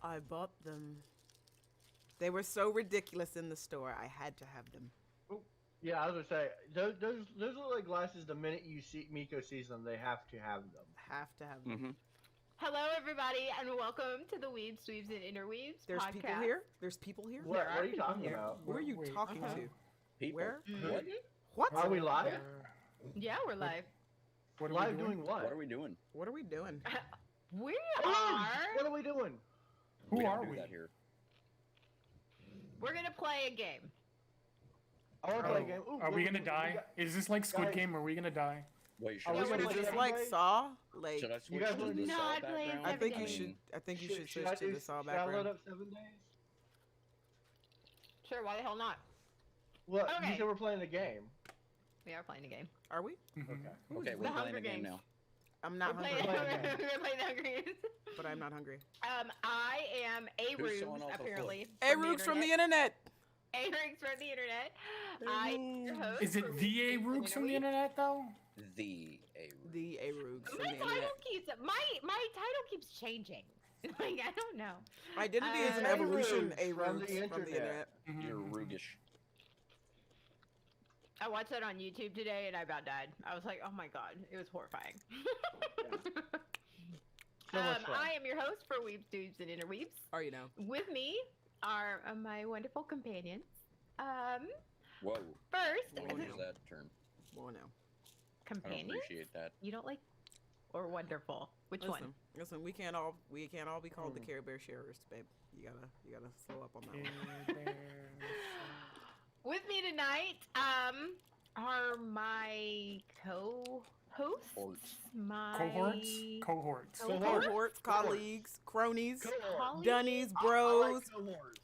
I bought them. They were so ridiculous in the store. I had to have them. Yeah, I was gonna say those look like glasses. The minute you see Miko sees them, they have to have them. Have to have them. Mm-hmm. Hello, everybody, and welcome to the Weebs, Weebs, and Interweebs There's podcast. people here. There's people here. What are you talking here. about? Who are you talking to? People. Where? What? What? Are we live? Yeah, we're live. What are Live we doing? doing what? What are we doing? What are we doing? We Oh, are. what are we doing? Who we are don't do we? that here. We're gonna play a game. I want to play a game. Ooh, Are what we do gonna die? Is this like Squid Guys. Game? Are we gonna die? Wait, should Are I we What gonna switch is do this to like everybody? Saw? Like Should I switch guys to wanna the do- Saw Not playing background? I think you Everything. should. I think you should Should switch I to do? the Saw Should I load background. up 7 days? Sure, why the hell not? Well, Okay. you said we're playing a game. We are playing a game. Are we? Mhm. Okay, we're The playing Hunger a game Games. now. I'm not We're hungry, playing, we're playing the Hunger Games. but I'm not hungry. I am a Who's Rubes, showing off a foot? apparently. Hey, Rooks from the internet. A Rooks from the internet. I am your host. Is it for the Weebs A Tuesday Rooks from the Week. internet though? The A. The A Rooks from My the internet. title keeps my title keeps changing. Like I don't know. Identity is an Uh, evolution. A from Rooks the from the internet. internet. You're Mhm. Rugish. I watched that on YouTube today and I about died. I was like, oh my god, it was horrifying. So much fun. I am your host for Weebs, Dudes, and Interweebs. Are you now? With me are my wonderful companions. Whoa. First, Oh, What no. is that term? Well, no. I don't companions. appreciate that. You don't like, or wonderful? Which one? Listen, we can't all be called the Care Bear Sharers, babe. You gotta slow up on that one. With me tonight, are my co-hosts, Cohorts. my Cohorts. Cohorts, colleagues, cronies, Cohort. dunnies, I bros. like cohorts.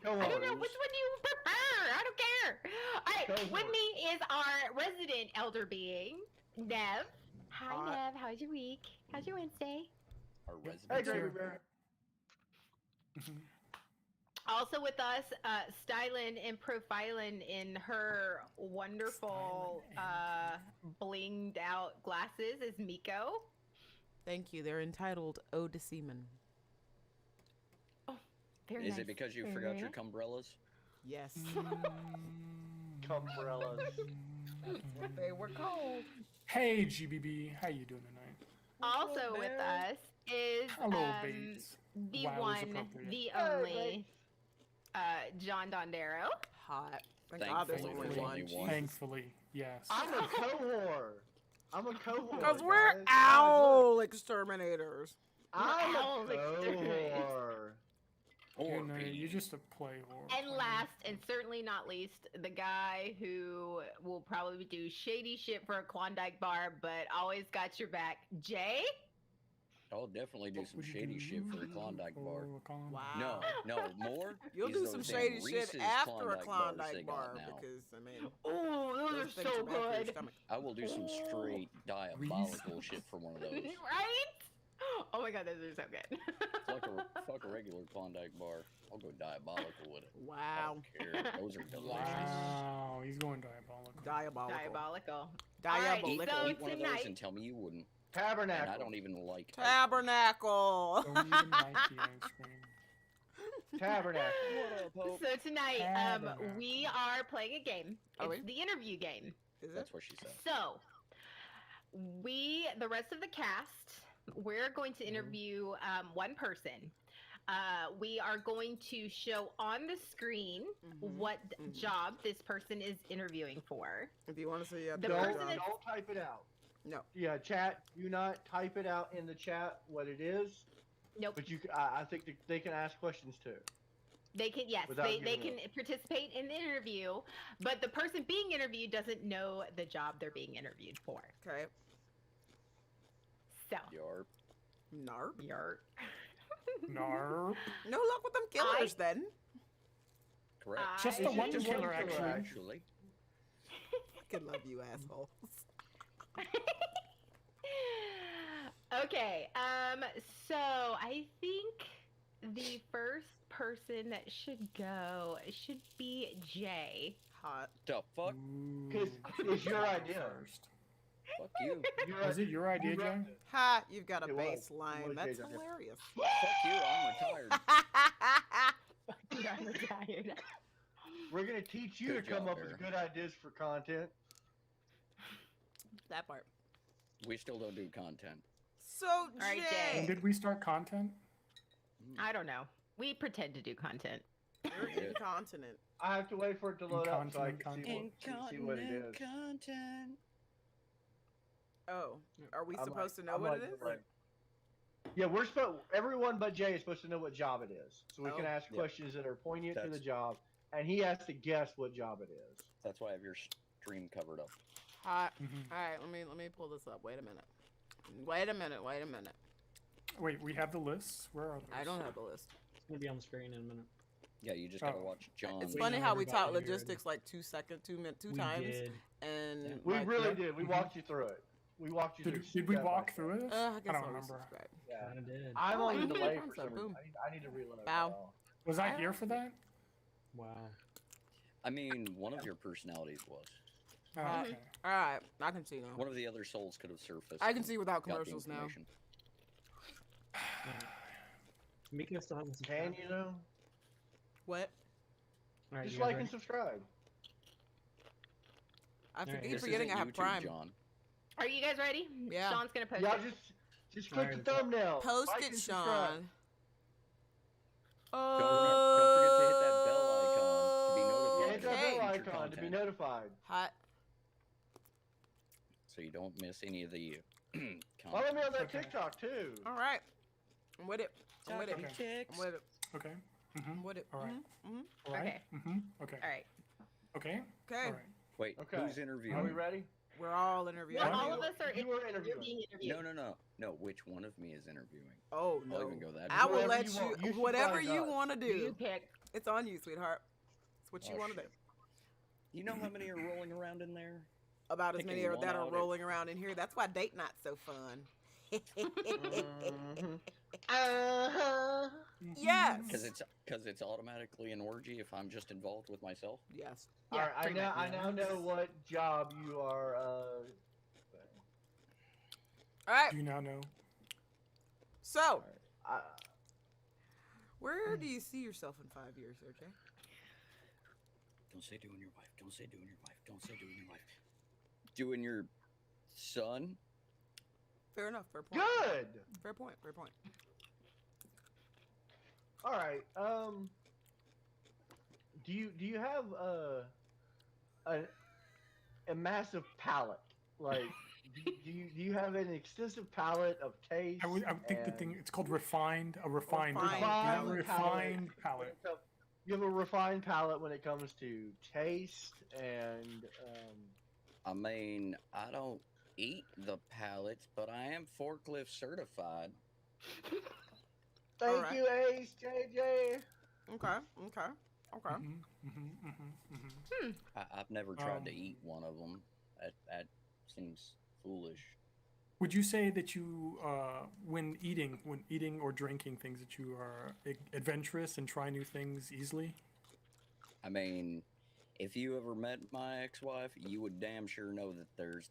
I don't know Cohorts. which one you prefer. I don't care. All right, with Cohort. me is our resident elder being, Nev. Hi, Hot. Nev. How's your week? How's your Wednesday? Our Hey, resident. Gravy Sure. Bear. Mhm. Also with us, styling and profiling in her wonderful, blinged out glasses is Miko. Thank you. They're entitled Ode to Seaman. Very Is nice. it because you Very, forgot very your nice. cumbrellas? Yes. Cumbrellas. They were called. Hey GBB, how you doing tonight? Also with us is Hello, babes. the Wow, is one, appropriate. the Hey, only, John Dondero. Hot. Thank God there's Thankfully, only there's one. only Jesus. one. Thankfully, yes. I'm a cohort. I'm a cohort. Because we're guys. owl exterminators. I'm Owls a exterminate. cohort. You're, Or you're just a play whore. And last, and certainly not least, the guy who will probably do shady shit for a Klondike bar, but always got your back, Jay. I'll definitely do What some would you shady shit for a do Klondike bar. for a Klondike? Wow. No, more. You'll is do those some damn shady shit Reese's after a bars Klondike they bar got now. because, I mean, Oh, those are things so are bad for your good. stomach. I will do some straight diabolical shit for one of those. Right? Oh my god, those are so good. Fuck a regular Klondike bar. I'll go diabolical with it. I Wow. don't care. Those are delicious. Wow, he's going diabolical. Diabolical. Diabolical. Eat, So eat one of those tonight- and tell me you wouldn't. Tabernacle. And I don't even like ice cream. Tabernacle. Don't even like the ice cream. Tabernacle. What up, Hope? So tonight, Tabernacle. we are playing a game. Are It's we? the interview game. Is it? That's what she said. So, the rest of the cast, we're going to interview one person. We are going to show on the screen Mhm. what Mhm. job this person is interviewing for. If you want to see, The Don't, person that's- don't type it out. No. Yeah, chat. Do not type it out in the chat what it is. Nope. But you, I think they can ask questions too. They can, yes, Without they giving can participate in the interview, but the person being interviewed doesn't know the job they're being interviewed for. Okay. So, Yarp. Narp. you're Narp. No luck with them killers then. Correct. Just the It's one just killer, one killer, actually. Actually. Fucking love you, assholes. Okay, so I think the first person that should go should be Jay. Hot. The fuck? Because it's your idea. First. Fuck you. Was it your idea, Jay? Ha! You've got a It was. baseline. It was That's Jay's idea. hilarious. Fuck you. I'm retired. I'm retired. We're gonna teach you Good to come job, up with Bear. good ideas for content. That part. We still don't do content. So, right, Jay. When did we start content? I don't know. We pretend to do content. You're incontinent. I have to wait for it to load up so I Incontinent can see what it is. Content. Oh, are we I'm supposed like- to know I'm what like, it is? right. Yeah, we're supposed. Everyone but Jay is supposed to know what job it is, so we can Oh. ask Yeah. questions that are poignant to the That's- job, and he has to guess what job it is. That's why I have your stream covered up. Hot. Mhm. All right, let me pull this up. Wait a minute. Wait a minute. Wait, we have the lists? Where are those? I don't have the list. It's gonna be on the screen in a minute. Yeah, you just gotta Oh. watch John. It's We funny know how we everybody taught here. logistics like 2 We times, did. and Yeah. We like, really yeah. did. We Mhm. walked you through it. We walked you through. Did we step by walk step. through this? I I guess don't I'll remember. subscribe. Yeah. Kinda did. I'm Oh, on you the did. delay I'm for sorry, some reason. boom. I need to reload. Bow. Wow. Was I here for that? Wow. I mean, one of your personalities was. Oh, Uh, okay. All right, I can see now. One of the other souls could have surfaced. I can and see without got the commercials now. information. Miko still hasn't Can subscribed. you know? What? Alright, Just you guys like ready? and subscribe. I Alright, keep This forgetting I isn't have YouTube, Prime. John. Are you guys ready? Yeah. Sean's gonna post Y'all it. just click Alright, the it's up. thumbnail. Post like it, and subscribe. Sean. Don't forget to hit that bell icon to be Yeah, notified. hit that Okay. bell Future icon to be content, notified. Hot. so you don't miss any of the Follow me on that Okay. TikTok too. All right. I'm with it. I'm with it. Okay. I'm with it. Okay. I'm Mm-hmm. with it. All right. Mm-hmm. All right. Okay. Mm-hmm. Okay. All right. Okay. Okay. All right. Wait, Okay. who's Are interviewing? we ready? We're all interviewing. Well, What? all of us are You were you're interviewing. being interviewed. No. Which one of me is interviewing? Oh I'll no. even go that I will Whatever let you you. want. You should Whatever find you us. want to You do. pick. It's on you, sweetheart. It's what you Oh, want to do. shit. You know how many are rolling around in there? About as Picking many one that are out rolling around in here. That's why date night's so fun. Mhm. Uh-huh. Yes. Because it's automatically an orgy if I'm just involved with myself. Yes. All Yeah, right, I pretty now much, I yeah. now know what job you are. All right. Do you now know? So, I, where do you see yourself in 5 years, RJ? Don't say doing your wife. Don't say doing your wife. Don't say doing your wife. Doing your son? Fair enough. Fair point. good. Fair point. Fair point. All right. Do you have a massive palate? Like, do you have an extensive palate of taste? I would think the thing it's called refined. A refined Refined palate. palate. Refined palate. You have a refined palate when it comes to taste and I mean, I don't eat the pallets, but I am forklift certified. Thank Alright. you, Ace JJ. Okay. Okay. Okay. I've never tried to Um, eat one of them. That seems foolish. Would you say that you, when eating or drinking things, that you are adventurous and try new things easily? I mean, if you ever met my ex-wife, you would damn sure know that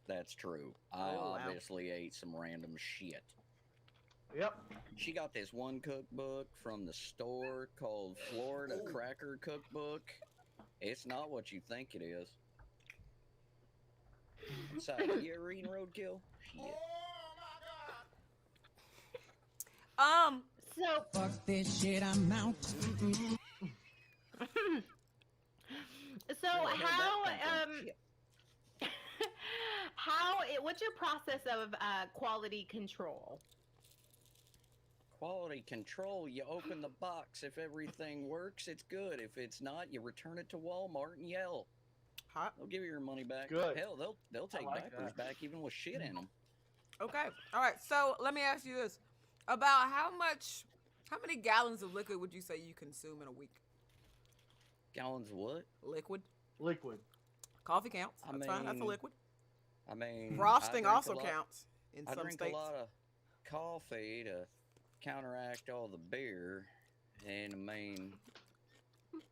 that's true. I Oh, wow. obviously ate some random shit. Yep. She got this one cookbook from the store called Florida Cracker Cookbook. It's not what you think it is. So, you ever eaten roadkill? Shit. So Fuck this shit, I'm out. So Where the hell how that come from? Shit. what's your process of quality control? Quality control, you open the box. If everything works, it's good. If it's not, you return it to Walmart and yell. Hot. They'll give you your money back. Good. Hell, they'll take like diapers that. back even with shit in them. Okay. All right. So let me ask you this: about how many gallons of liquid would you say you consume in a week? Gallons of what? Liquid. Liquid. Coffee counts. I That's fine. That's a mean, liquid. I mean, Frosting I drink also a lot- counts in I some drink states. a lot of coffee to counteract all the beer, and I mean,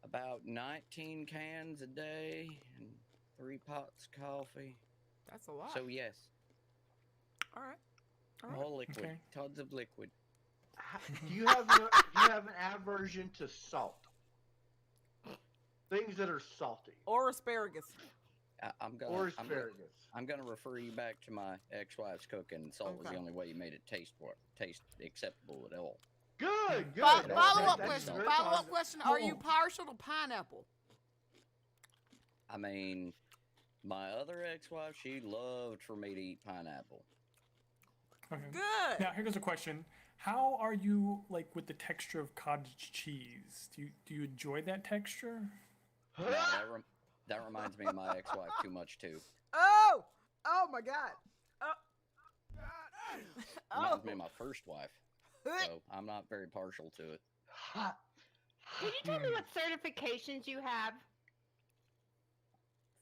about 19 cans a day and 3 pots of coffee. That's a lot. So yes, All right. All right. all liquid, Okay. tons of liquid. Do you have an aversion to salt? Things that are salty Or asparagus. I'm or gonna asparagus. I'm gonna refer you back to my ex-wife's cooking. Salt was Okay. the only way you made it taste acceptable at all. Good. Good. Follow That's- up that's question. very Follow up positive. question. Are you partial to pineapple? I mean, my other ex-wife, she loved for me to eat pineapple. Okay. Good. Now here's a question: how are you like with the texture of cottage cheese? Do you enjoy that texture? No, that reminds me of my ex-wife too much too. Oh! Oh my God! Reminds me of my first wife. So I'm not very partial to it. Hot. Can you tell me what certifications you have?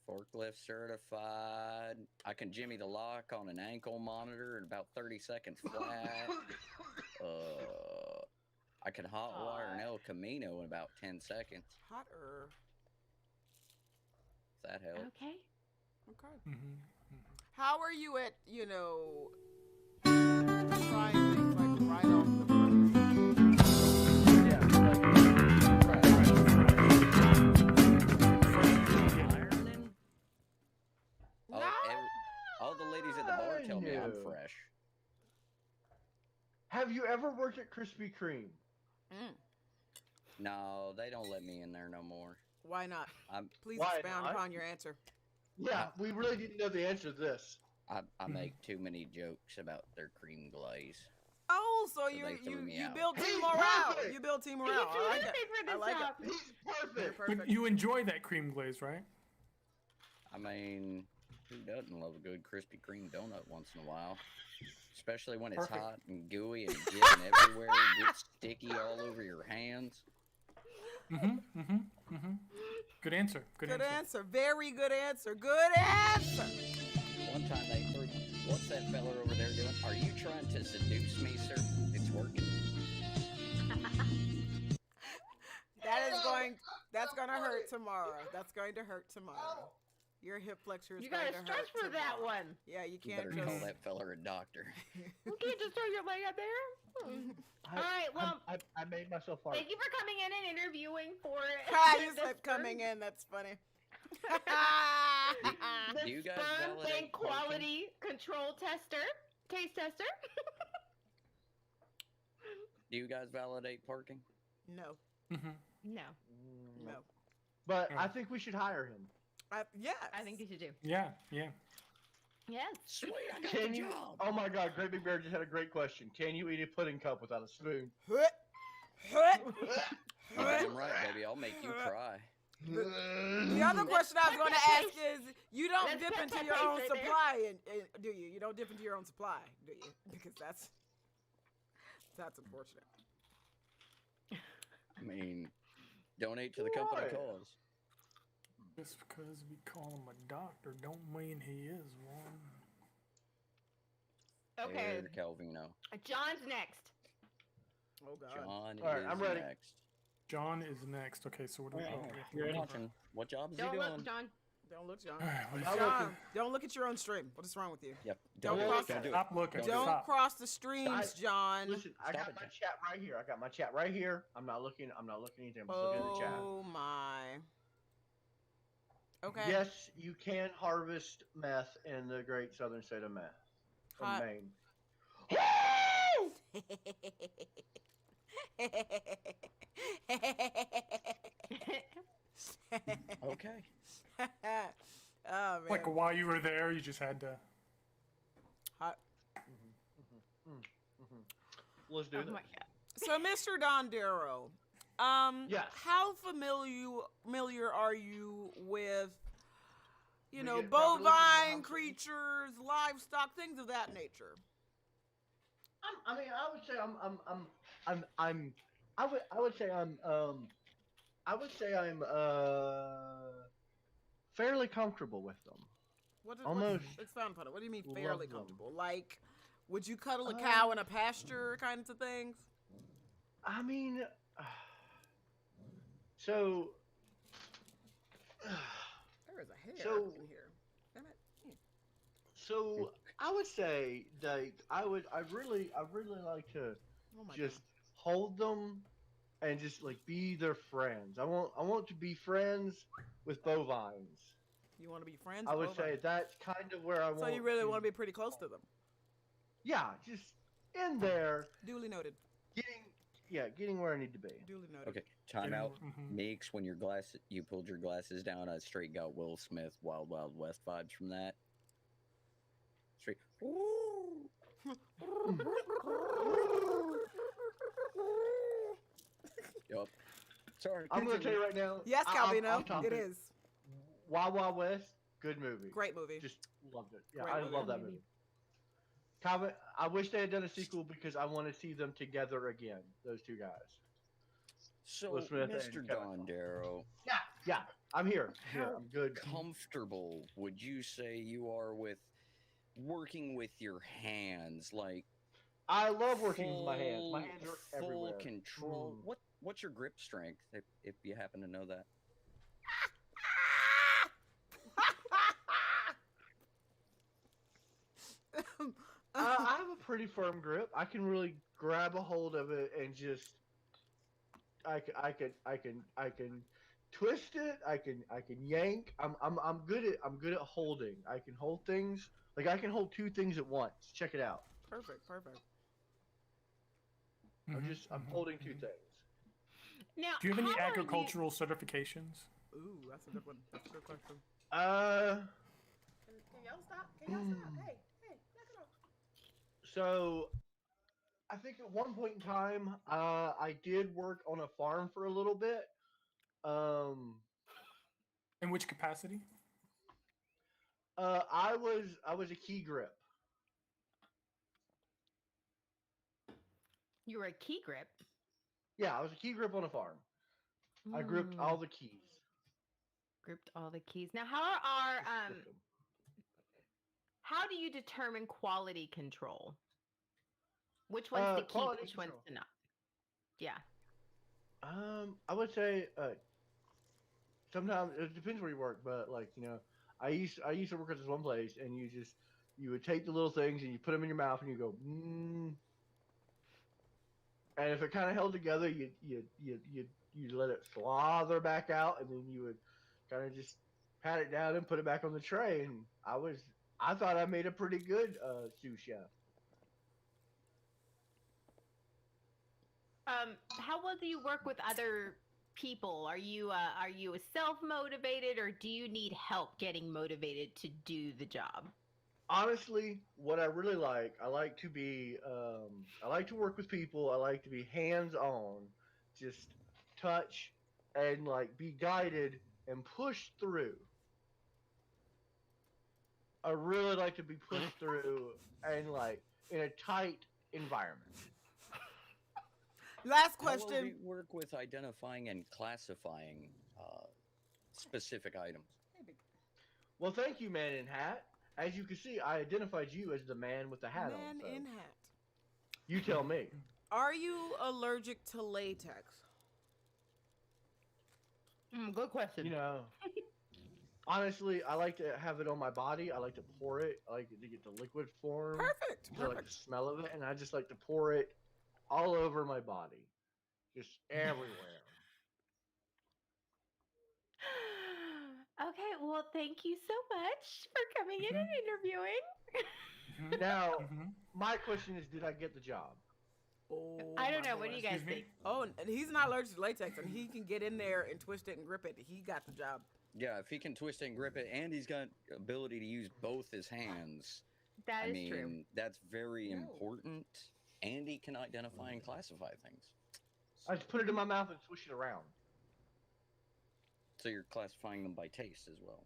Forklift certified. I can jimmy the lock on an ankle monitor in about 30 seconds flat. I can hotwire an El Camino in about 10 seconds. Hotter. If that helps. Okay. Okay. Mm-hmm. How are you at, trying things like right off the first? Yeah. Ireland? No. All the ladies at the bar tell me I'm No. fresh. Have you ever worked at Krispy Kreme? No, they don't let me in there no more. Why not? I'm, Please Why expound not? upon your answer. Yeah, we really didn't know the answer to this. I make too many jokes about their cream glaze. Oh, so they threw you me out. build team He's morale. perfect. You build team He's morale. I like it. perfect for I this like job. it. He's You're perfect. perfect. But you enjoy that cream glaze, right? I mean, who doesn't love a good Krispy Kreme donut once in a while? Especially when it's Perfect. hot and gooey and getting everywhere, gets sticky all over your hands. Good answer. Good Good answer. answer. Very good answer. Good answer. One time they threw, what's that fella over there doing? Are you trying to seduce me, sir? It's working. That's going to hurt tomorrow. That's going to hurt tomorrow. Your hip flexor is You going gotta to stretch hurt for that tomorrow. one. Yeah, you You can't better call just... that fella a doctor. You can't just throw your leg up there. All right, well, I made myself fart. thank you for coming in and interviewing for You the said coming in. That's funny. The Do you guys sperm validate bank quality control tester, taste tester. Do you guys validate parking? No. No, No. But I think we should hire him. Yes. I think you should do. Yeah. Yes. Sweet, I got Can the you? job. Oh my God, Great Big Bear just had a great question. Can you eat a pudding cup without a spoon? Hut. Hut. You're damn right, baby. I'll make you cry. The other question I was going to ask is, you don't Let's dip put into that your face own right there. supply, do you? You don't dip into your own supply, do you? Because that's unfortunate. I mean, donate to the company Right. cause. Just because we call him a doctor don't mean he is one. Okay. There, Calvino. John's next. Oh God. John All right, is I'm ready. next. John is next. Okay, so what do we Oh, do? I'm watching. What job is he Don't doing? look, John. Don't look, John. All right, what is I'm it? John, looking. don't look at your own stream. What is wrong with you? Yep. Don't Don't, cross don't do it. Stop looking. Don't do Don't Stop. cross the streams, John. Listen, I Stop got it, my John. chat right here. I got my chat right here. I'm not looking anything. I'm just looking at the chat. Oh my. Okay. Yes, you can harvest meth in the great southern state of meth. From Hot. Maine. Okay. Oh man. Like while you were there, you just had to. Hot. Let's do Oh this. my God. So, Mr. Dondero, Yes. how familiar are you with, We know, get proper looking bovine dogs. creatures, livestock, things of that nature? I would say I'm fairly comfortable with them. Almost Expound upon it. What do you mean love fairly them. comfortable? Like, would you cuddle a cow in a pasture, kinds of things? I mean, so There is a hair So- in here. Damn it. so I would say like I really like to Oh my just hold them and just like be their friends. I want to be friends with bovines. God. You want to be friends? I would with say bovines? that's kind of where I want. So you really to, want to be pretty close to them? Yeah, just in there, Duly noted. getting where I need to be. Duly noted. Okay. Time out. Mhm. Meeks, when you pulled your glasses down, I straight got Will Smith Wild Wild West vibes from that. Straight. Yup. Sorry. I'm gonna tell you right now. Yes, I'm Calvino, talking- it is. Wild Wild West, good movie. Great movie. Just loved it. Yeah, Great I movie. love that movie. Calvin, I wish they had done a sequel because I want to see them together again. Those two guys. So, Will Smith and Mr. Kevin. Dondero, Yeah, I'm here. how I'm good. comfortable would you say you are with working with your hands? Like, I love working with my hands. My hands are full everywhere. control. Mm. What's your grip strength, if you happen to know that? I have a pretty firm grip. I can really grab a hold of it and just I can twist it. I can yank. I'm good at holding. I can hold things. Like I can hold two things at once. Check it out. Perfect. I'm holding two things. Now, Do you have any how are you- agricultural certifications? Ooh, that's a good one. That's a good question. Can y'all stop? Can y'all stop? Hey, knock it off. So I think at one point in time, I did work on a farm for a little bit. In which capacity? I was a key grip. You were a key grip. Yeah, I was a key grip on a farm. I gripped all the keys. Gripped all the keys. Now, how do you determine quality control? Which one's to keep, quality which one's control. to not? Yeah. I would say sometimes it depends where you work, but like I used to work at this one place, and you would take the little things and you put them in your mouth and you go, and if it kind of held together, you let it slither back out, and then you would kind of just pat it down and put it back on the tray. And I thought I made a pretty good sous chef. How well do you work with other people? Are you self-motivated, or do you need help getting motivated to do the job? Honestly, what I really I like to be, I like to work with people. I like to be hands-on, just touch and like be guided and pushed through. I really like to be pushed through and like in a tight environment. Last How well do question. you work with identifying and classifying specific items? Well, thank you, Man in Hat. As you can see, I identified you as the man with the hat on. Man So in hat. you tell me. Are you allergic to latex? Good question. Honestly, I like to have it on my body. I like to pour it. I like to get the liquid form. Perfect. I like the smell of it, and I just like to pour it all over my body, just everywhere. Okay, well, thank you so much for coming in and interviewing. Now, my question is, did I get the job? Oh, I don't my know. What do you guys Excuse me? think? Oh, and he's not allergic to latex, and he can get in there and twist it and grip it. He got the job. Yeah, if he can twist and grip it, and he's got ability to use both his hands. That I is mean, true. that's very No. important. And he can identify and classify things. I just put it in my mouth and swish it around. So you're classifying them by taste as well.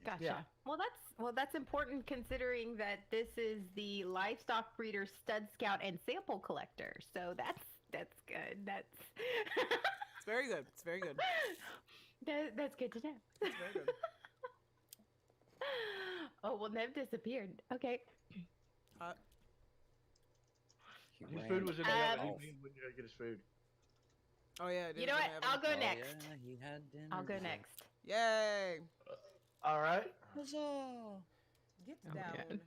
Gotcha. Yeah. Well, that's important considering that this is the livestock breeder, stud scout, and sample collector. So that's good. That's It's very good. It's very good. that's good to know. It's very good. Oh well, Nev disappeared. Okay. He His ran food was in the off. oven. When did I get his food? Oh yeah. it You is know in what? the I'll oven. go Oh, next. Yeah, he had dinner. I'll go today. next. Yay! All right. Huzzah! Get Oh, down. God.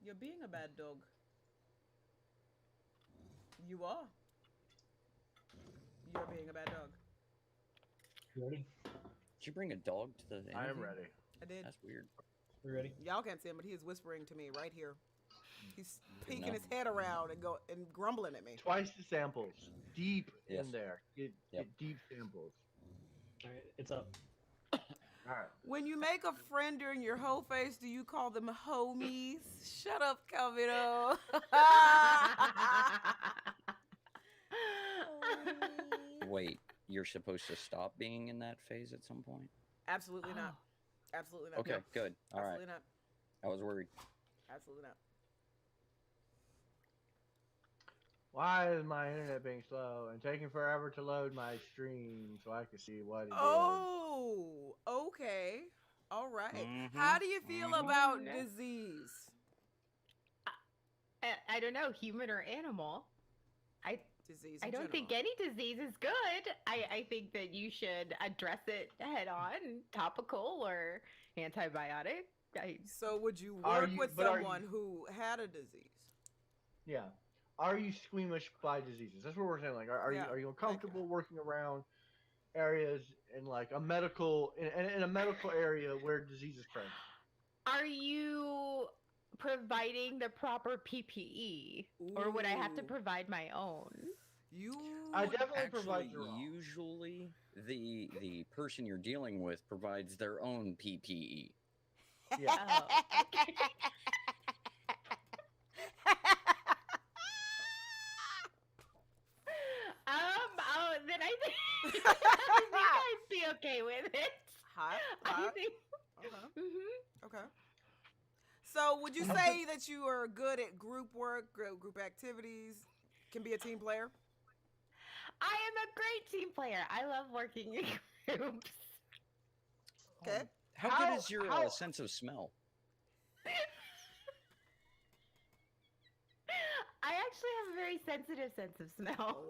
You're being a bad dog. You are. You're being a bad dog. You ready? Did you bring a dog to the interview? I am ready. I did. That's weird. We ready? Y'all can't see him, but he is whispering to me right here. He's peeking enough. his head around and grumbling at me. Twice the samples. Deep Yes. in there. Get deep samples. All right, it's up. All right. When you make a friend during your hoe face, do you call them homies? Shut up, Calvino. Wait, you're supposed to stop being in that phase at some point? Absolutely not. Absolutely not. Okay, good. All right. Absolutely not. I was worried. Absolutely not. Why is my internet being slow and taking forever to load my stream so I can see what it is? Oh, okay. All right. How do you feel about Mhm. disease? I don't know, human or animal. Disease I in don't think general. any disease is good. I think that you should address it head on, topical or antibiotic. So would you Are work you- with but are you- someone who had a disease? Yeah. Are you squeamish by diseases? That's what we're saying. Like, are Yeah, you thank uncomfortable working around areas in like a medical in a medical area where disease is present? Are you providing the proper PPE, or would I have to Ooh. provide my own? You I definitely provide Actually, your own. usually the person you're dealing with provides their own PPE. Yeah. Oh, okay. Oh, then I think, I think I'd be okay with it. hot, I hot. think. Okay. Hmm. Okay. So would you I'm say that you are good at group work, group activities, can be a team player? I am a great team player. I love working in groups. Okay. How How- good is your how- sense of smell? I actually have a very sensitive sense of smell.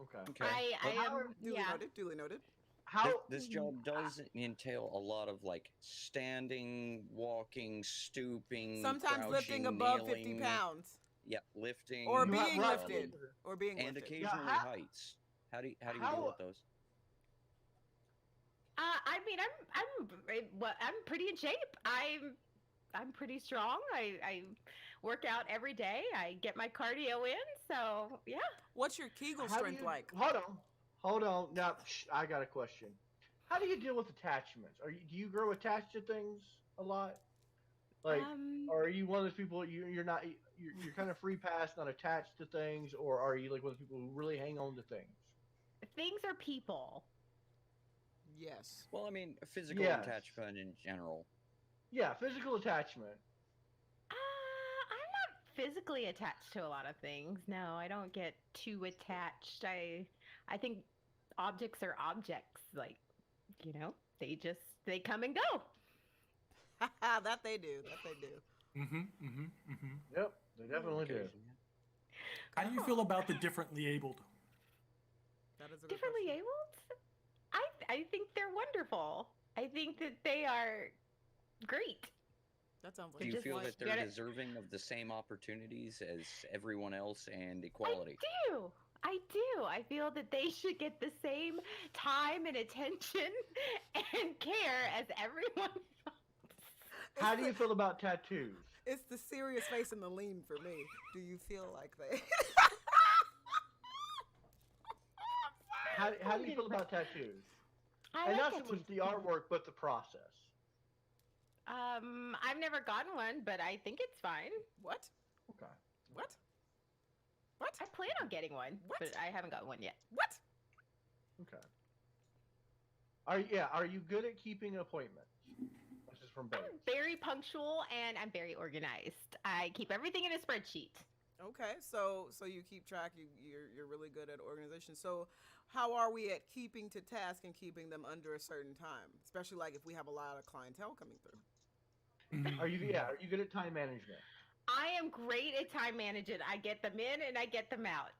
Okay. Okay. I but am, Duly yeah. noted. Duly noted. How this job does entail a lot of like standing, walking, stooping, Sometimes lifting crouching, above 50 kneeling. pounds. Yeah, lifting. Or You have- being right. lifted. Or being and lifted. occasionally how- heights. How do you how- deal with those? I mean, I'm pretty in shape. I'm pretty strong. I work out every day. I get my cardio in. So yeah. What's your Kegel how do strength you- like? Hold on. Now, I got a question. How do you deal with attachments? Do you grow attached to things a lot? Like, or are you one of those people you're not you're kind of free pass, not attached to things, or are you like one of those people who really hang on to things? Things are people. Well, I mean, physical Yes. attachment in general. Yeah, physical attachment. I'm not physically attached to a lot of things. No, I don't get too attached. I think objects are objects. Like, they come and go. That they do. That they do. Yep, they definitely do. Occasionally. How do you feel about the differently abled? That is a good Differently question. abled? I think they're wonderful. I think that they are great. That sounds like Do you just feel like- that they're gotta- deserving of the same opportunities as everyone else and equality? I do. I feel that they should get the same time and attention and care as everyone else. How do you feel about tattoos? It's the serious face and the lean for me. Do you feel like they? How do you feel about tattoos? I And like not so much tattoos. the artwork, but the process. I've never gotten one, but I think it's fine. What? Okay. What? What? I plan on getting one, What? but I haven't got one yet. What? Okay. Are you good at keeping appointments? This is from Bates. I'm very punctual and I'm very organized. I keep everything in a spreadsheet. Okay, so you keep track. You're really good at organization. So, how are we at keeping to task and keeping them under a certain time? Especially like if we have a lot of clientele coming through. Are you good at time management? I am great at time management. I get them in and I get them out.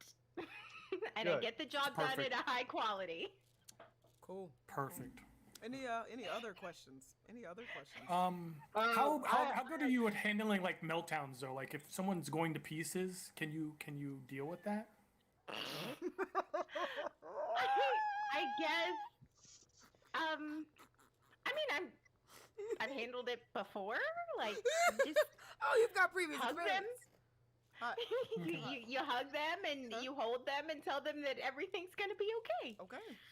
And I Good. get the job done Perfect. at a high quality. Cool. Perfect. Any other questions? Any other questions? How good are you at handling like meltdowns though? Like if someone's going to pieces, can you deal with that? I guess. I mean, I've handled it before. Like, just Oh, you've got previous hug them. experience. Hot. you hug them and you hold them and tell them that everything's gonna be okay.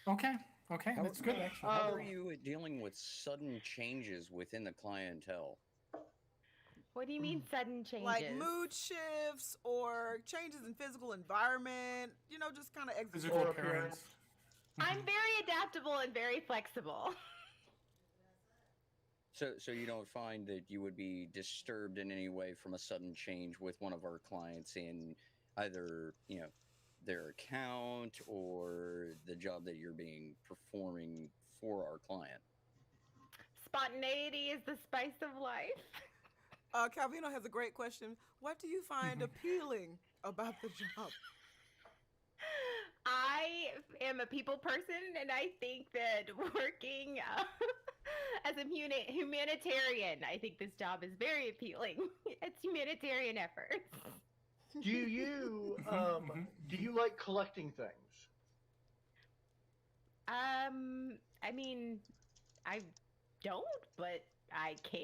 Okay. Okay, How- that's good actually. How are you at dealing with sudden changes within the clientele? What do you mean sudden changes? Like mood shifts or changes in physical environment. Just kind of Physical Or appearance. I'm very adaptable and very flexible. So you don't find that you would be disturbed in any way from a sudden change with one of our clients in either their account or the job that you're being performing for our client. Spontaneity is the spice of life. Calvino has a great question. What do you find appealing about the job? I am a people person, and I think that working as a humanitarian, I think this job is very appealing. It's humanitarian efforts. Do you do you like collecting things? I mean, I don't, but I can.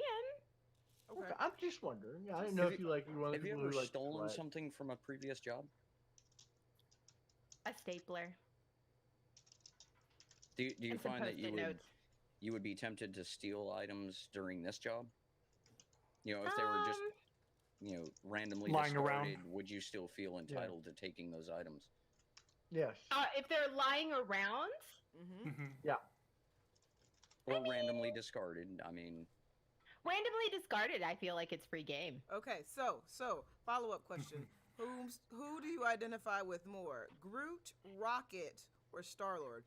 Okay, I'm just wondering. I didn't know if you like you one of Have the you people ever who like to stolen collect. something from a previous job? A stapler Do you and some find that post-it notes. you would be tempted to steal items during this job? If they were just randomly Lying discarded, around. would you still feel entitled to taking those items? Yes. If they're lying around, Yeah. Or randomly discarded? I mean, randomly discarded, I feel like it's free game. Okay, so follow-up question. Who do you identify with more? Groot, Rocket, or Star-Lord?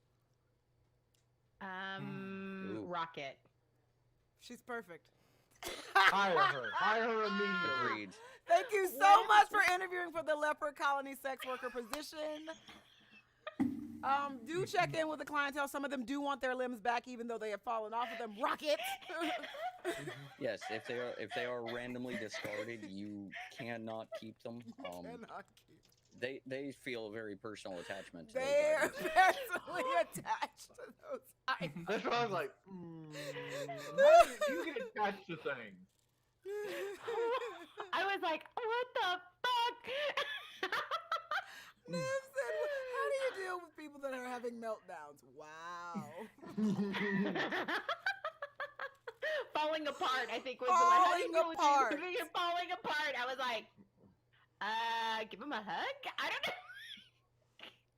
Ooh. Rocket. She's perfect. Hire her. Hire her immediately. agreed. Thank you so much for interviewing for the leopard colony sex worker position. Do check in with the clientele. Some of them do want their limbs back, even though they have fallen off of them. Rocket. Yes, if they are randomly discarded, you cannot keep them. Cannot keep. They feel a very personal attachment to They're those items. personally attached to those items. That's why I was like, how did you get attached to things? I was like, what the fuck? Niv said, how do you deal with people that are having meltdowns? Wow. Falling apart, I think was Falling the word. apart. Falling apart. I was like, give him a hug? I don't know.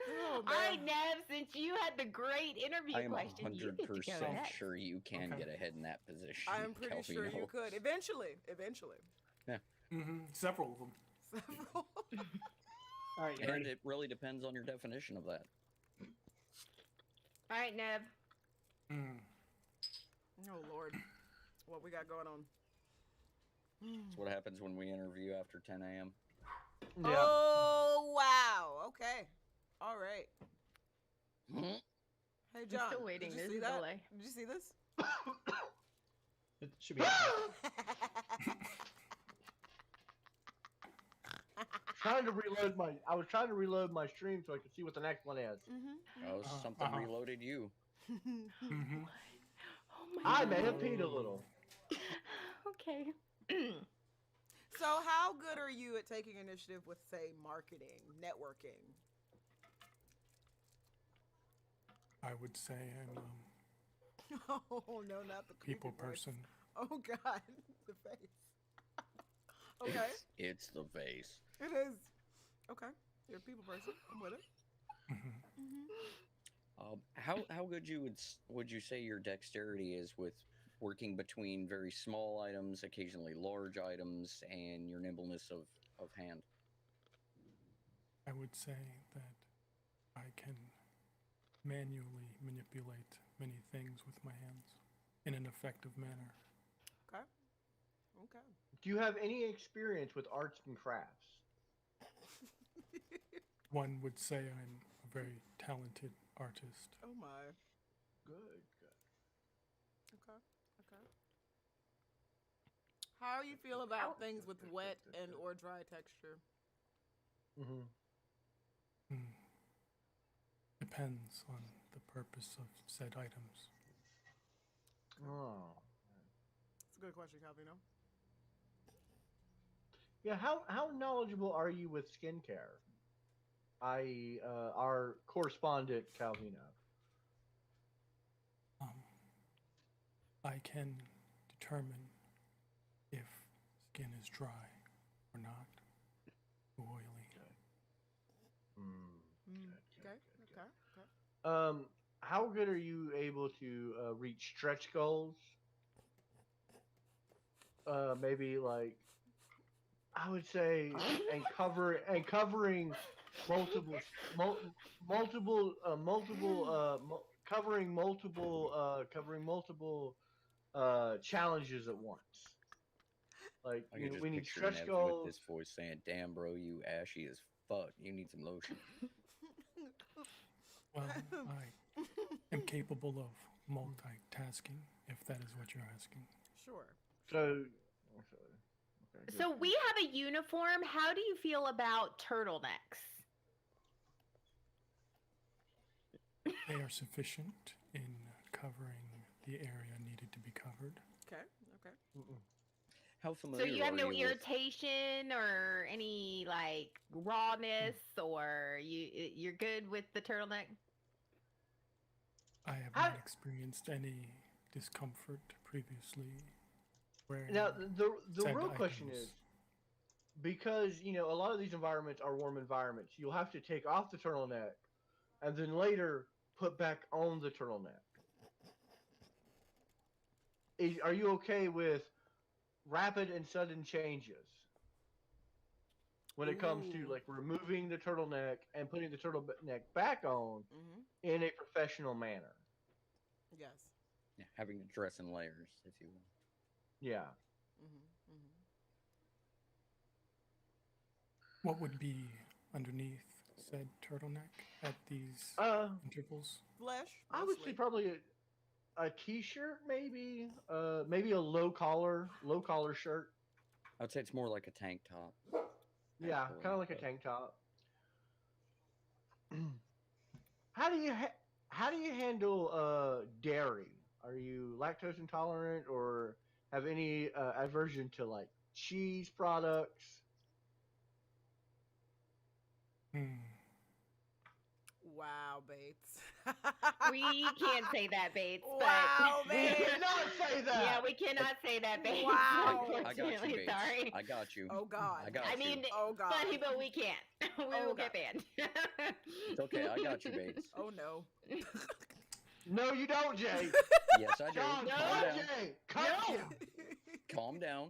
Oh, All right, man. Nev, since you had the great interview I am question, you get to go 100% next. sure you can Okay. get ahead in that position. I'm pretty sure you Calvino. could. Eventually. Several of them. Several. All right, you And ready? it really depends on your definition of that. All right, Nev. Oh, Lord. What we got going on? That's what happens when we interview after 10 a.m. Yeah. Oh, wow. Okay. All right. Hey, I'm John. still waiting. Did you This see is that? delay. Did you see this? It should be. I was trying to reload my stream so I could see what the next one is. Oh, something Uh-huh. reloaded you. Mm-hmm. Oh my I God. may have peed a little. Okay. So, how good are you at taking initiative with, say, marketing, networking? I would say I'm Oh, no, not the a people creepy voice. person. Oh, God. The face. Okay. It's the vase. It is. Okay. You're a people person. I'm with it. How good would you say your dexterity is with working between very small items, occasionally large items, and your nimbleness of hand? I would say that I can manually manipulate many things with my hands in an effective manner. Okay. Okay. Do you have any experience with arts and crafts? One would say I'm a very talented artist. Oh, my. Good. Okay. Okay. How you feel about things with wet and or dry texture? Mm-hmm. Depends on the purpose of said items. Oh. It's a good question, Calvino. Yeah, how knowledgeable are you with skincare? Our correspondent Calvino. I can determine if skin is dry or not, too oily. Okay. How good are you able to reach stretch goals? Maybe like, I would say, covering multiple, covering multiple challenges at once. Like I could just we need picture stretch Nevs with goals. this voice saying, "Damn, bro, you ashy as fuck. You need some lotion." Well, I am capable of multitasking, if that is what you're asking. Sure. So, okay, good. So we have a uniform. How do you feel about turtlenecks? They are sufficient in covering the area needed to be covered. Okay. Okay. How So familiar you have are no you with? irritation or any like rawness, or you're good with the turtleneck? I have How- not experienced any discomfort previously. Wearing Now the said real question items. is, because a lot of these environments are warm environments, you'll have to take off the turtleneck and then later put back on the turtleneck. Are you okay with rapid and sudden changes when it comes to Ooh. like removing the turtleneck and putting the turtleneck back on in a professional manner? Yes. Yeah, having to dress in layers, if you will. Yeah. What would be underneath said turtleneck at these intervals? Flesh. I would say mostly. probably a t-shirt, maybe maybe a low collar shirt. I'd say it's more like a tank top. Yeah, actually, kind of like a but- tank top. How do you handle dairy? Are you lactose intolerant or have any aversion to like cheese products? Wow, Bates. We can't say that, Bates. Wow, but Bates. You cannot say that. Yeah, we cannot say that, Bates. Wow. I got you, Unfortunately, Bates. sorry. I got you. Oh God. I got I you. mean, Oh God. funny, but we can't. We Oh, will God. get banned. It's okay. I got you, Bates. Oh no. No, you don't, Jay. Yes, I do. John, No. Calm down. Jay, cut No. him. Calm down.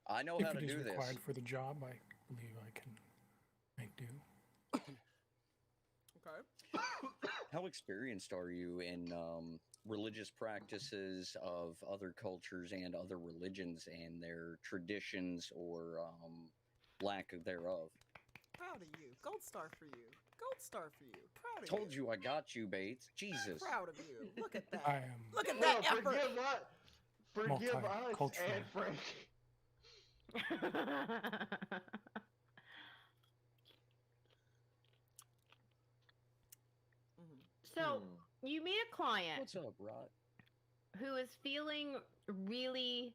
I know If how to it is do this. required for the job, I believe I can make do. Okay. How experienced are you in religious practices of other cultures and other religions and their traditions or lack thereof? Proud of you. Gold star for you. Gold star for you. Proud of Told you. you I got you, Bates. Jesus. Proud of you. Look at that. I am Look at No, that effort. forgive us Multicultural. and Frank. So you meet a client What's up, Rod? who is feeling really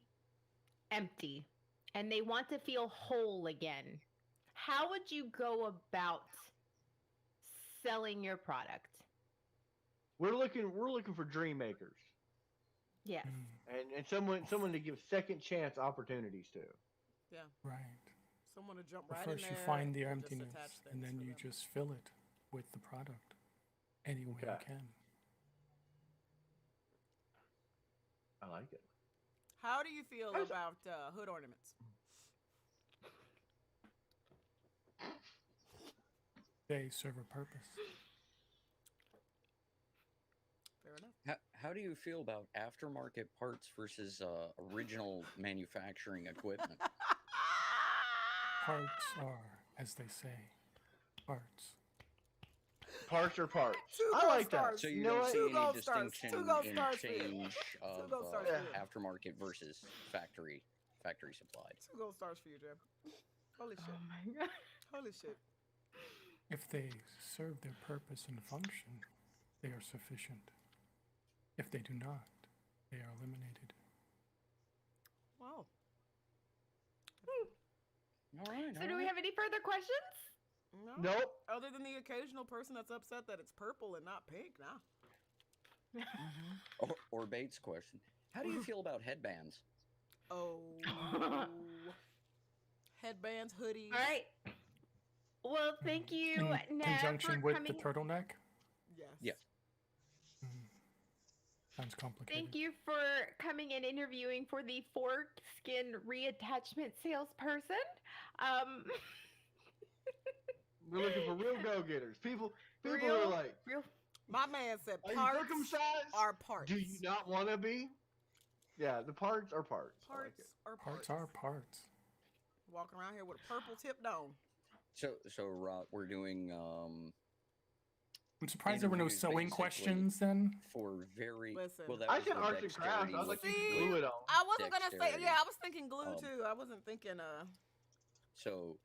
empty and they want to feel whole again. How would you go about selling your product? We're looking for dream makers Yes. and someone to give second chance opportunities to. right. Someone to jump But right first in you there find the and just emptiness, attach and things then for you them. just fill it with the product any way you Okay. can. I like it. How do you feel How's- about hood ornaments? They serve a purpose. Fair enough. How do you feel about aftermarket parts versus original manufacturing equipment? Parts are, as they say, parts. Parts are parts. Two I gold like that. stars. So you know don't what? see Two any gold stars. distinction Two gold in stars for you. change of gold stars for you. aftermarket versus factory supplied? 2 gold stars for you, Jim. Holy shit. Oh my god. Holy shit. If they serve their purpose and function, they are sufficient. If they do not, they are eliminated. Wow. All right. So do we have any further questions? No. Nope. Other than the occasional person that's upset that it's purple and not pink, nah. Or Bates' question: how do you feel about headbands? Oh. Headbands, hoodies. All right. Well, thank you, In Nev, conjunction for with coming. the turtleneck, Yes. Yes. Sounds complicated. Thank you for coming and interviewing for the foreskin reattachment salesperson. We're looking for real go-getters. People who are real, like, real. My man said are you parts circumcised? are parts. Do you not want to be? Yeah, the parts are parts. I like Parts it. are parts. Parts are parts. Walking around here with a purple tipped on. So Rob, we're doing I'm surprised there were no interviews sewing basically questions then. for very Listen. well. That I was said the arts and crafts. I was like, you dexterity can See? glue it on. I wasn't gonna say. Dexterity. Yeah, I was thinking glue Um, too. I wasn't thinking. So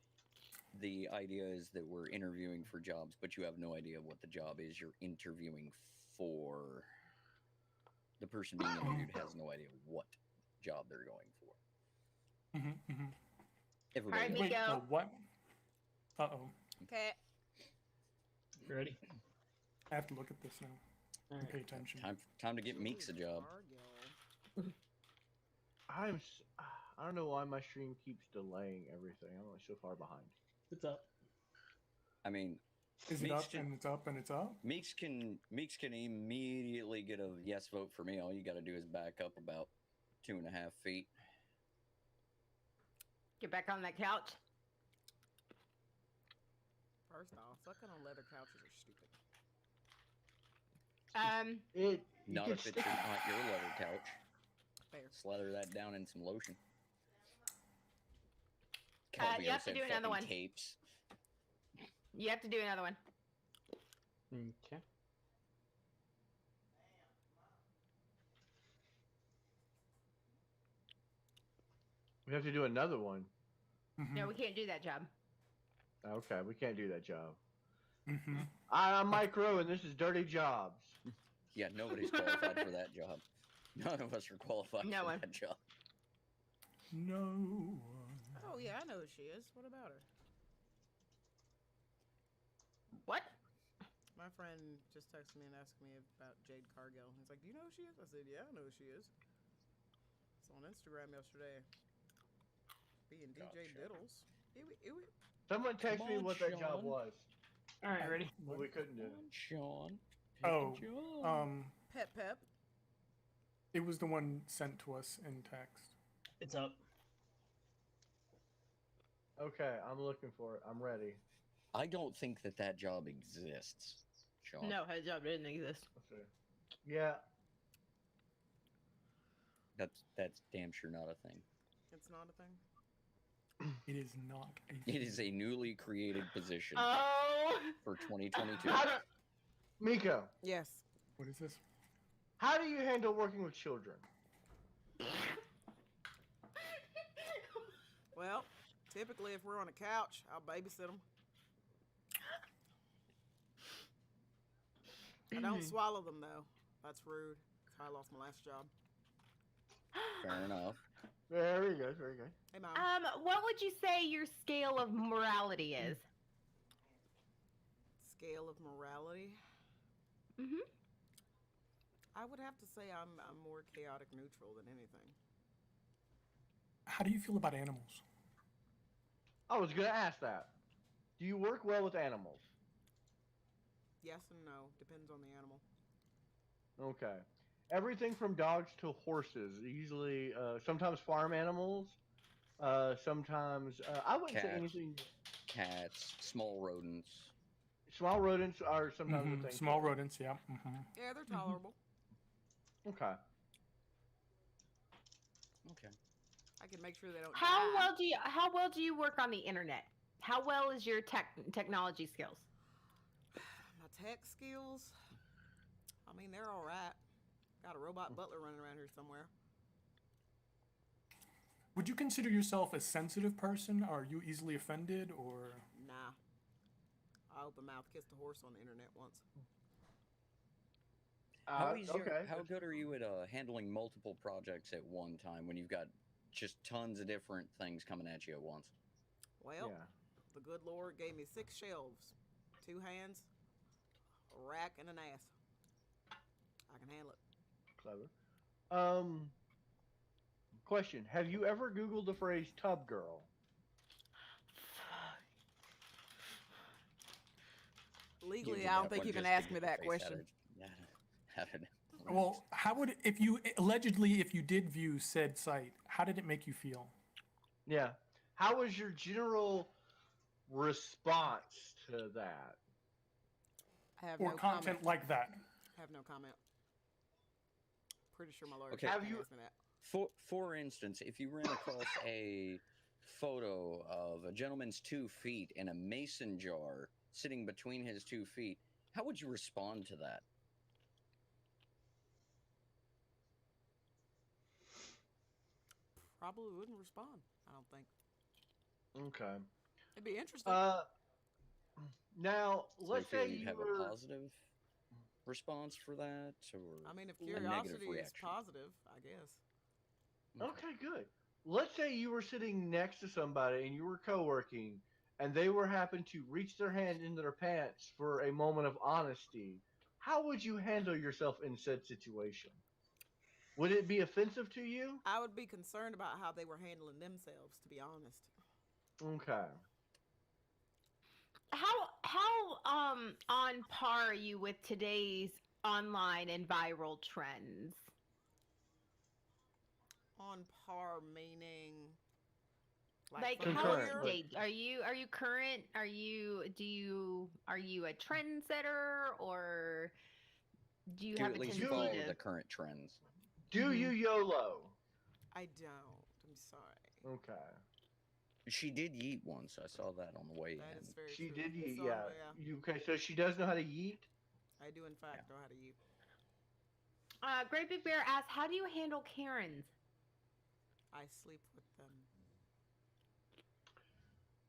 the idea is that we're interviewing for jobs, but you have no idea what the job is you're interviewing for. The person being interviewed has no idea what job they're going for. Everybody Alright, knows. Wait, Miko. what? Uh-oh. cat. You ready? I have to look at this now and Alright. pay attention. Time to get Meeks a job. I don't know why my stream keeps delaying everything. I'm like so far behind. What's up? I mean, Is it Meeks up can- and it's up and it's up? Meeks can immediately get a yes vote for me. All you got to do is back up about 2.5 feet. Get back on that couch. First off, sucking on leather couches are stupid. You Not can if it's stick- not your leather couch. Fair. Slather that down in some lotion. You Calvio have to said do another fucking one. Capes. You have to do another one. Okay. We have to do another one. No, we can't do that job. Okay, we can't do that job. Mm-hmm. I'm Micro, and this is Dirty Jobs. Yeah, nobody's qualified for that job. None of us are qualified No for one. that job. No one. Oh yeah, I know who she is. What about her? What? My friend just texted me and asked me about Jade Cargill. He's like, "Do you know who she is?" I said, "Yeah, I know who she is." It's on Instagram yesterday. Being DJ Gotcha. Diddles. Ew, ew, ew. Someone text me on, what that job Sean. was. Alright, ready? But we couldn't do Come it. on, Sean. Oh, Pick a job. Pep pep. it was the one sent to us in text. It's up. Okay, I'm looking for it. I'm ready. I don't think that job exists, Sean. No, that job didn't exist. Let's see. Yeah, That's damn sure not a thing. It's not a thing. It is not a It is a newly created position Oh. for 2022. Miko, Yes. What is this? how do you handle working with children? Well, typically if we're on a couch, I'll babysit them. I don't swallow them though. That's rude. That's how I lost my last job. Fair enough. Very good, very good. Hey mom. What would you say your scale of morality is? Scale of morality. Mm-hmm. I would have to say I'm more chaotic neutral than anything. How do you feel about animals? I was gonna ask that. Do you work well with animals? Yes and no. Depends on the animal. Okay. Everything from dogs to horses. Usually, sometimes farm animals. Sometimes I wouldn't say Cats. anything. Cats, small rodents. Small rodents are sometimes Mhm, a thing. small rodents, yeah. Yeah, they're tolerable. Okay. Okay. I can make sure they don't How die. well do you work on the internet? How well is your technology skills? My tech skills. I mean, they're all right. Got a robot butler running around here somewhere. Would you consider yourself a sensitive person? Are you easily offended or? Nah. I open mouth kissed a horse on the internet once. How good are you at handling multiple projects at one time when you've got just tons of different things coming at you at once? Well, Yeah. the good Lord gave me 6 shelves, 2 hands, a rack, and an ass. I can handle it. Clever. Question: have you ever Googled the phrase "tub girl"? Legally, Usually I don't that think one you can just ask to me get that the face question. How did Well, how would if you did view said site, how did it make you feel? Yeah. How was your general response to that? I have Or no content comment. like that? I have no comment. Pretty sure my lawyer Okay. can't Have you- ask me that. For instance, if you ran across a photo of a gentleman's 2 feet in a mason jar sitting between his 2 feet, how would you respond to that? Probably wouldn't respond. I don't think. Okay. It'd be interesting. Now So let's feel say you'd you have were. a positive response for that, or I mean, if a negative curiosity is reaction? positive, I guess. Okay, good. Let's say you were sitting next to somebody and you were co-working, and they were happen to reach their hand into their pants for a moment of honesty. How would you handle yourself in said situation? Would it be offensive to you? I would be concerned about how they were handling themselves, to be honest. Okay. How on par are you with today's online and viral trends? On par meaning Like from how Concurrent, up to but- date? Are you current? Are you a trendsetter, or do you Do have at a least tendency follow to? the current trends. Do you YOLO? I don't. I'm sorry. Okay. She did yeet once. I saw that on the way That in. is very She true. did yeet, So, yeah. Okay, so she does know how to yeet? I do, in fact, know how to use. Great Big Bear asks, how do you handle Karens? I sleep with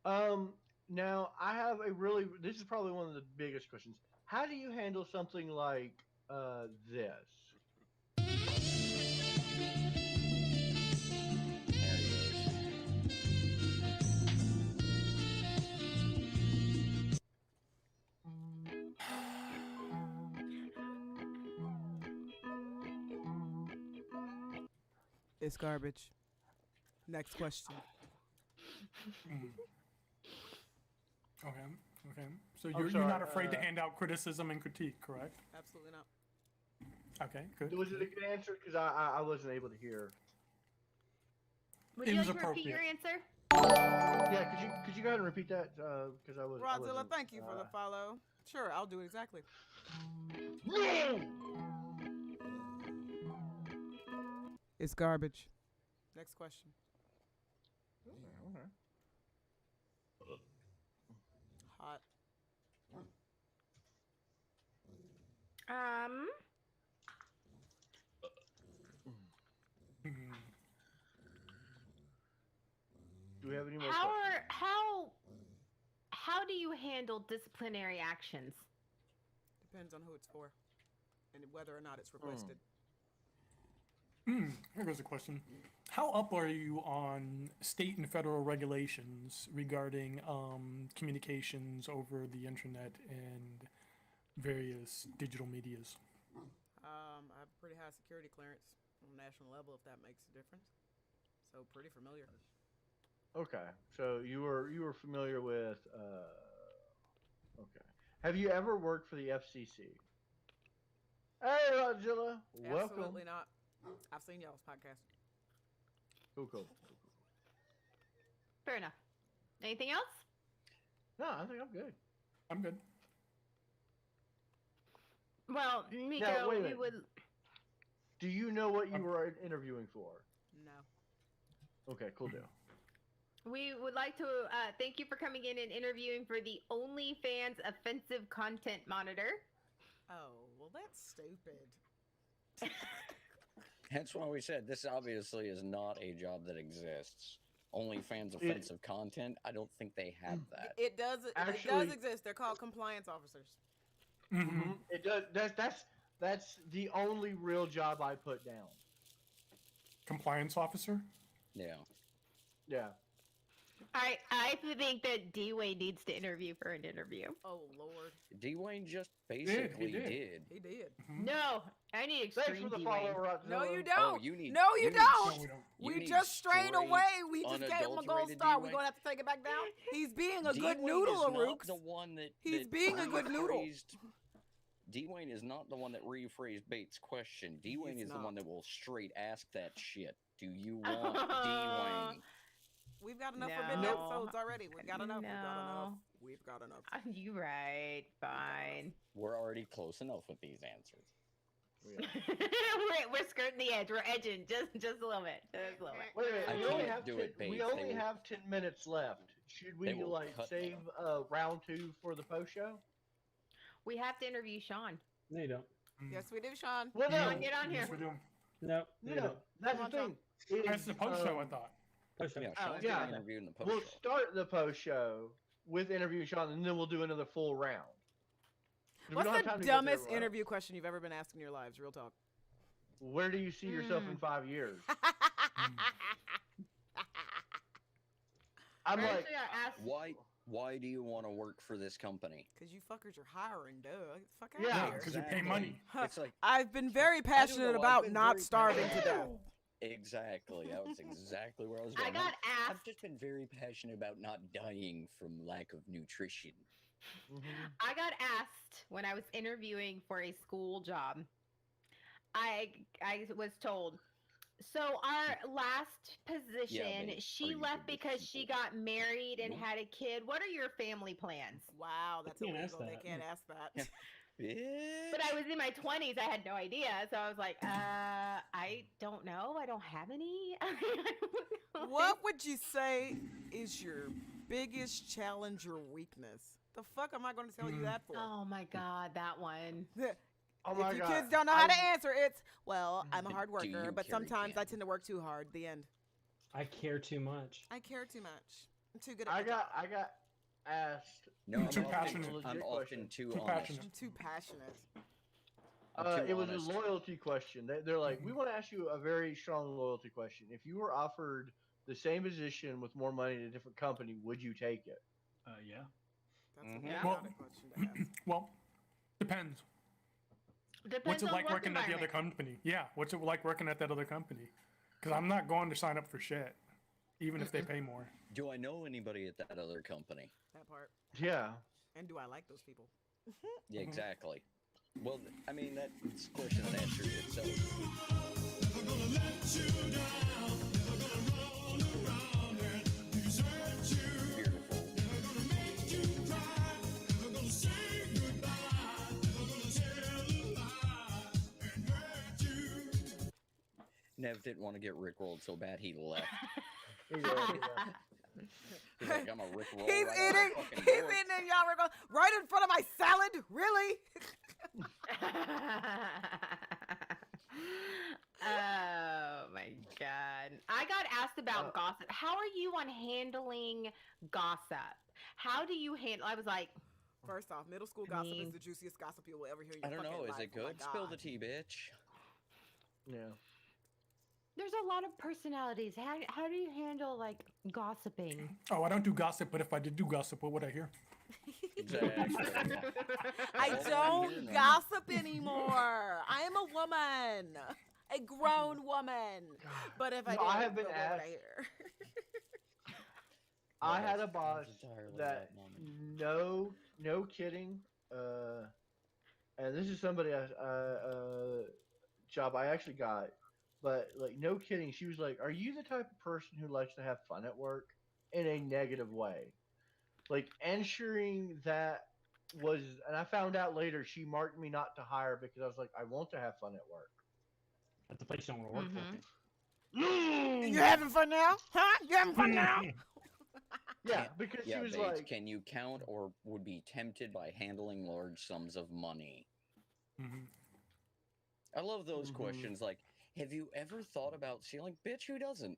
them. Now I have a really. This is probably one of the biggest questions. How do you handle something like this? There he goes. It's garbage. Next question. Okay. Okay. So I'm you're sorry, not afraid to hand out criticism and critique, correct? Absolutely not. Okay. Good. Was it a good answer? Because I wasn't able to hear. Would It you was like to repeat your appropriate. answer? Yeah, could you go ahead and repeat that? Because I was. I Rodzilla, wasn't, thank you for the follow. Sure, I'll do it exactly. No! It's garbage. Next question. Okay. Hot. Hmm. Do we have any more How questions? how do you handle disciplinary actions? Depends on who it's for and whether or not it's requested. Here goes a question. How up are you on state and federal regulations regarding communications over the internet and various digital medias? I have a pretty high security clearance on a national level, if that makes a difference. So pretty familiar. Okay, so you were familiar with. Okay. Have you ever worked for the FCC? Hey, Rodzilla. Welcome. Absolutely not. I've seen y'all's podcast. Cool. Fair enough. Anything else? No, I think I'm good. I'm good. Well, Miko, Now, wait a we minute. would. Do you know what you were interviewing for? No. Okay, cool deal. We would like to thank you for coming in and interviewing for the OnlyFans offensive content monitor. Oh, well, that's stupid. That's why we said this obviously is not a job that exists. OnlyFans offensive content. I don't think they have that. It does. It Actually- does exist. They're called compliance officers. Mm-hmm. It does. That's the only real job I put down. Compliance officer? Yeah. Yeah. I think that D-Way needs to interview for an interview. Oh Lord, Dwayne just basically did. did. he did. No, I need Thanks extreme for the D-Way. follow, Rodzilla. No, you Oh, don't. you need. No, you need don't. No, we don't. you We need just strayed straight, away. We just gave him a gold unadulterated star. We Dwayne. gonna have to take it back down. He's being a good Dwayne noodle, is not Arooks. the one that He's being a good noodle. rephrased D-Wayne is not the one that rephrased Bates' question. D-Wayne He's is the not. one that will straight ask that shit. Do you want D-Wayne? We've got enough forbidden No. episodes already. We've got enough. We've got enough. No. We've got enough. You right. Fine. We're already close enough with these answers. Yeah. we're skirting the edge. We're edging just a little bit. Just a little bit. Wait a minute, I we only can't have do 10, it, we Bates. only They will- have 10 minutes left. Should we they will like cut save round 2 for the post show? We have to interview Sean. No, you don't. Yes, we do, Sean. Well, Come no, on, get on here. Yes, we do. No, no, you no. don't. That's Come the on, thing. That's the post show, I um, thought. Push up. Yeah, Oh, Sean's yeah. gonna interview in the post We'll show. start the post show with interviewing Sean, and then we'll do another full round. We What's don't have the time to go through dumbest everyone else. interview question you've ever been asked in your lives? Real talk. Where do you see yourself in 5 years? I'm I like, actually got asked. Why do you want to work for this company? Because you fuckers are hiring, duh. Get the fuck out Yeah, Yeah, of here. because you pay money. It's like I've been very passionate know, I've about been not very starving to passionate. death. Exactly. That was exactly where I was I going. got I've asked. just been very passionate about not dying from lack of nutrition. I got asked when I was interviewing for a school job. I was told, so our last position, but she are you left good with because she people? got married and Nope. had a kid. What are your family plans? Wow, that's can't illegal. ask They that. can't ask that. But I was in my 20s. I had no idea. So I was like, I don't know. I don't have any. What would you say is your biggest challenge or weakness? The fuck am I going to tell you that for? Oh my God, that one. oh my If your god, kids don't know how to I'm- answer, it's, well, I'm a Do hard you worker, but carry sometimes I cans? tend to work too hard. The end. I care too much. I care too much. I'm too good at I my job. got asked. No, You're I'm too often, passionate. I'm Legit often question. too Too honest. passionate. I'm too passionate. I'm too It was honest. a loyalty question. They're like, we Mhm. want to ask you a very strong loyalty question. If you were offered the same position with more money at a different company, would you take it? Yeah. That's Mhm. a Yeah. Well, chaotic question to ask. well, depends. Depends What's it on like work working at the other environment. company? Yeah, what's it like working at that other company? Because I'm not going to sign up for shit, even if they pay more. Do I know anybody at that other company? That part. Yeah. And do I like those people? Yeah, exactly. Well, I mean, that's question and answer itself. Beautiful. Nev didn't want to get rickrolled so bad he left. Yeah. He's like, I'm a rickroll. He's right out eating. the fucking He's door." eating, and y'all were going right in front of my salad. Really? Oh my God. I got asked about gossip. How are you on handling gossip? How do you handle? I was like, First off, middle school I gossip mean- is the juiciest gossip you will ever hear in I your don't fucking know. Is life. it Oh my good? Spill the God. tea, bitch. Yeah. there's a lot of personalities. How do you handle like gossiping? Oh, I don't do gossip, but if I did do gossip, what would I hear? Exactly. I All I'm don't hearing now- gossip anymore. I am a woman, a grown woman. But if I No, did, I have been what would I asked- hear? I Well, had a that's boss entirely that moment. no kidding. And this is somebody job I actually got, but like no kidding. She was like, "Are you the type of person who likes to have fun at work?" In a negative way, like answering that was, and I found out later she marked me not to hire because I was like, I want to have fun at work. At the place you don't want to work You having fun now? Huh? You having fun now? Yeah, Can't- because Yeah, she was Bates, like, can you count or would be tempted by handling large sums of money? Hmm. I love those Mhm. questions. Like, have you ever thought about stealing? Bitch, who doesn't?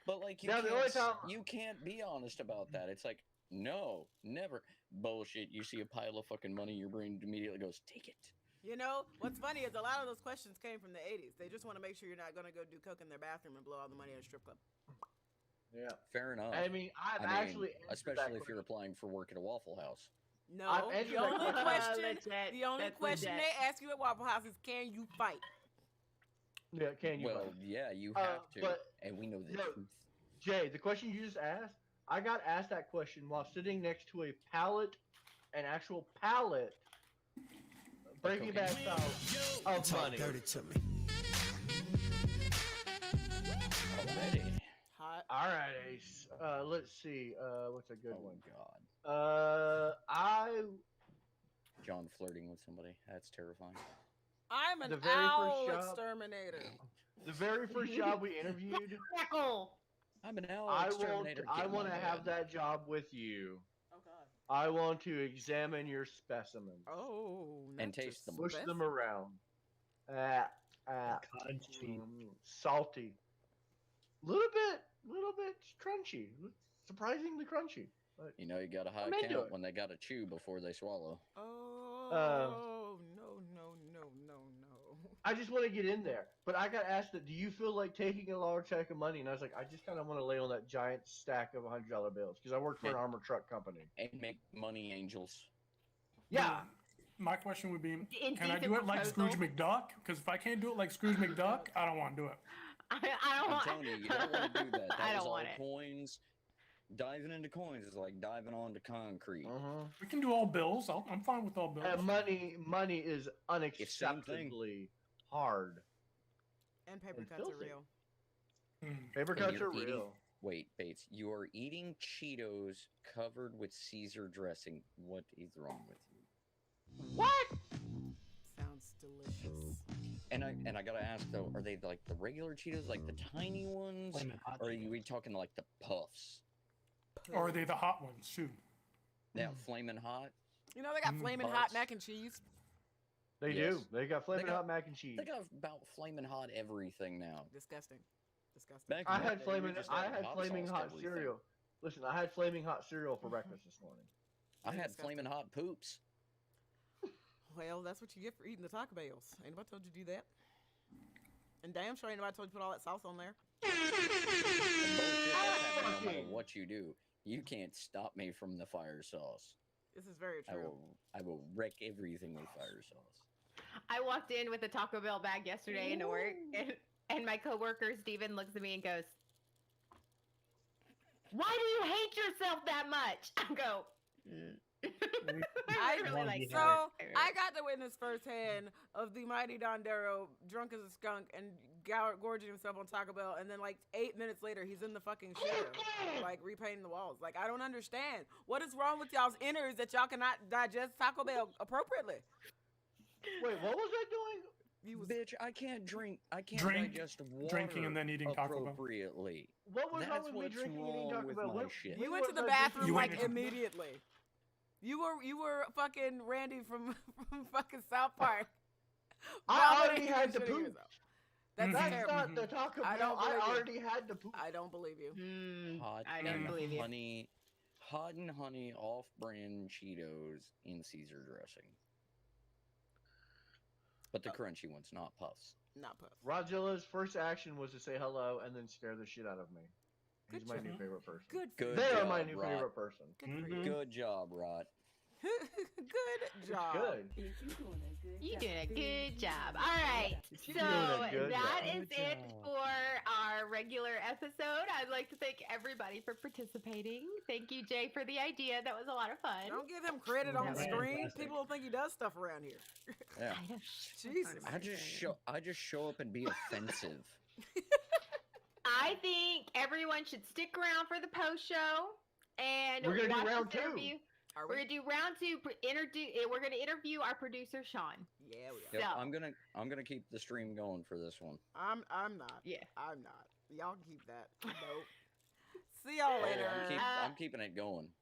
But like, Now, the only time- you can't be honest about that. It's like, no, never. Bullshit. You see a pile of fucking money, your brain immediately goes, take it. You know, what's funny is a lot of those questions came from the 80s. They just want to make sure you're not going to go do coke in their bathroom and blow all the money at a strip club. yeah. Fair enough. I mean, I've I mean, actually answered that especially if you're question. applying for work at a Waffle House. No, I've answered the that only question. question, the only question they ask you at Waffle House is, can you fight? Yeah, can you? Well, vote? yeah, you Uh, have to. but- And we know the no. truth. Jay, the question you just asked, I got asked that question while sitting next to a pallet, an actual pallet Breaking Bad style of money. Dirty to me. Already. Hot. All right, Ace. Let's see. What's a good Oh one? God. John John flirting with somebody. That's terrifying. I'm an The very owl first job- exterminator. The very first job we interviewed, Crackle. I'm an owl I exterminator. want Get my to have bed. that job with you. Oh God. I want to examine your specimens. Oh. And not taste just them. Push best. them around. Cottage cheese. Salty. Little bit crunchy. Surprisingly crunchy. But You know, you got a high I'm into count it. when they got to chew before they swallow. Oh no. I just want to get in there. But I got asked that, do you feel like taking a large check of money? And I was like, I just kind of want to lay on that giant stack of $100 bills because I work for an armored truck company. And make money angels. Yeah. My question would be, In can I decent do it like Scrooge proposal. McDuck? Because if I can't do it like Scrooge McDuck, I don't want to do it. I don't I'm want. telling you, you don't want to do that. That I was don't all want it. coins. Diving into coins is like diving onto concrete. We can do all bills. I'm fine with all bills. Money is It's same thing. unacceptably hard. And paper And cuts are filthy. real. Paper And cuts you're are eating- real. Wait, Bates, you are eating Cheetos covered with Caesar dressing. What is wrong with you? What? Sounds delicious. And I gotta ask though, are they like the regular Cheetos, like the tiny ones, Flamin' Hot or are Cheetos. we talking like the puffs? Or are they the hot ones too? Yeah, flaming hot. You know they got flaming hot Puffs. mac and cheese. They Yes. do. They got flaming got- hot mac and cheese. They got about flaming hot everything now. Disgusting. Disgusting. Back I in the had day, we flaming. just I had had hot flaming sauce to hot everything. cereal. Listen, I had flaming hot cereal for breakfast this morning. I had Disgusting. flaming hot poops. Well, that's what you get for eating the Taco Bells. Ain't nobody told you to do that. And damn sure ain't nobody told you to put all that sauce on there. Bullshit, that's happening no matter fucking- what you do. You can't stop me from the fire sauce. This is very I true. will wreck everything with fire sauce. I walked in with a Taco Bell bag yesterday into work, and my coworker Steven looks at me and goes, "Why do you hate yourself that much?" I go, I really like so I got to witness firsthand of the mighty Dondero drunk as a skunk and gorging himself on Taco Bell, and then like 8 minutes later he's in the fucking shitter, like repainting the walls. Like I don't understand what is wrong with y'all's innards that y'all cannot digest Taco Bell appropriately. Wait, what was I doing? You was Bitch, I can't drink. I can't Drink- digest water drinking and then eating Taco Bell. appropriately. What was That's wrong with me what's drinking and eating wrong Taco with Bell? my When- shit. you when went to was the I bathroom You like went to- immediately. You were fucking Randy from fucking South Park. I already Vomiting had and to shitting poop. yourself. That's Mhm. That's terrible. not the Taco Bell. I don't I believe you. already had to poop. I don't believe you. Hot I don't and believe you. honey, hot and honey off-brand Cheetos in Caesar dressing. But the crunchy ones, not puffs. Not puff. Rodzilla's first action was to say hello and then scare the shit out of me. He's Good my job. new favorite person. Good for Good They you. are my job, new Rod. favorite person. Good for Mhm. you. Good job, Rod. Good job. Good. You're doing a good job. All right. She's So doing a good that job. is Good it job. for our regular episode. I'd like to thank everybody for participating. Thank you, Jay, for the idea. That was a lot of fun. Don't give him credit on That was screen. fantastic. People will think he does stuff around here. Yeah. I know. Jesus. I just show up and be offensive. I think everyone should stick around for the post show and We're gonna do watch round this two. interview. Are We're we? gonna do round two. We're gonna interview our producer Sean. Yeah, we are. Yep, So- I'm gonna keep the stream going for this one. I'm not. Yeah. I'm not. Y'all can keep that. Nope. See y'all Oh, later. I'm keeping it going.